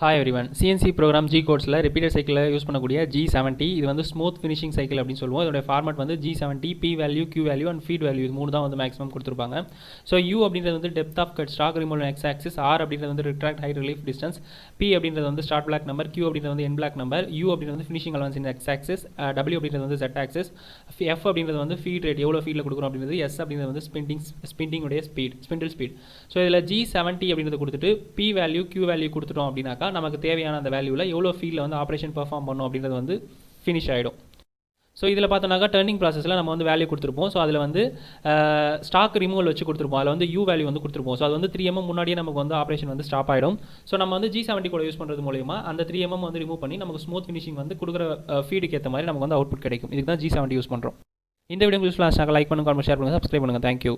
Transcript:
Hi everyone. CNC program G codes repeated cycle use பண்ணக்கூடிய G70 இது வந்து smooth finishing cycle அப்படின்னு சொல்லுவோம். இதோட ஃபார்மட் வந்து G70 P value Q value and feed value இது மூணு தான் வந்து மேக்ஸிமம் கொடுத்துருப்பாங்க. ஸோ U அப்படின்றது வந்து depth of cut stock removal x axis, R அப்படின்றது வந்து retract height relief distance, P அப்படின்றது வந்து ஸ்டார்ட் பிளாக் நம்பர், Q அப்படின்றது வந்து என் பிளாக் நம்பர், U அப்படின்றது வந்து ஃபினிஷிங் அலவன்ஸ் இன் எக்ஸ் ஆக்சிஸ், W அப்படின்றது வந்து Z ஆக்சிஸ், F அப்படின்றது வந்து ஃபீட் ரேட் எவ்வளோ ஃபீல்டில் கொடுக்குறோம் அப்படின்றது, S அப்படின்றது வந்து ஸ்பிண்டிங்குடைய ஸ்பிண்டில் ஸ்பீட். ஸோ இதில் G70 அப்படின்றது கொடுத்துட்டு P வேல்யூ Q வேல்யூ கொடுத்துட்டோம் அப்படின்னாக்கா நமக்கு தேவையான அந்த வேல்யூவில் எவ்வளோ ஃபீல்டில் வந்து ஆப்ரேஷன் பெர்ஃபார்ம் பண்ணும் அப்படின்றது வந்து ஃபினிஷ் ஆகிடும். ஸோ இதில் பார்த்தோன்னாக்கா டர்னிங் ப்ராசஸில் நம்ம வந்து வேல்யூ கொடுத்துருப்போம். ஸோ அதில் வந்து ஸ்டாக் ரிமூவல் வச்சு கொடுத்துருப்போம். அதில் வந்து U வேல்யூ வந்து கொடுத்துருப்போம். ஸோ அது வந்து 3mm முன்னாடியே நமக்கு வந்து ஆப்ரேஷன் வந்து ஸ்டாப் ஆகிடும். ஸோ நம்ம வந்து G70 கூட யூஸ் பண்ணுறது மூலமா அந்த 3mm வந்து ரிமூவ் பண்ணி நமக்கு ஸ்மூத் ஃபினிஷிங் வந்து கொடுக்குற ஃபீடுக்கு ஏற்ற மாதிரி நமக்கு வந்து அவுட்புட் கிடைக்கும். இதுக்கு தான் G70 யூஸ் பண்ணுறோம். இந்த வீடியோ யூஸ்ஃபுல்லாக லைக் பண்ணுங்கள், ஷேர் பண்ணுங்கள், சப்ஸ்கிரைப் பண்ணுங்கள். தேங்க்யூ.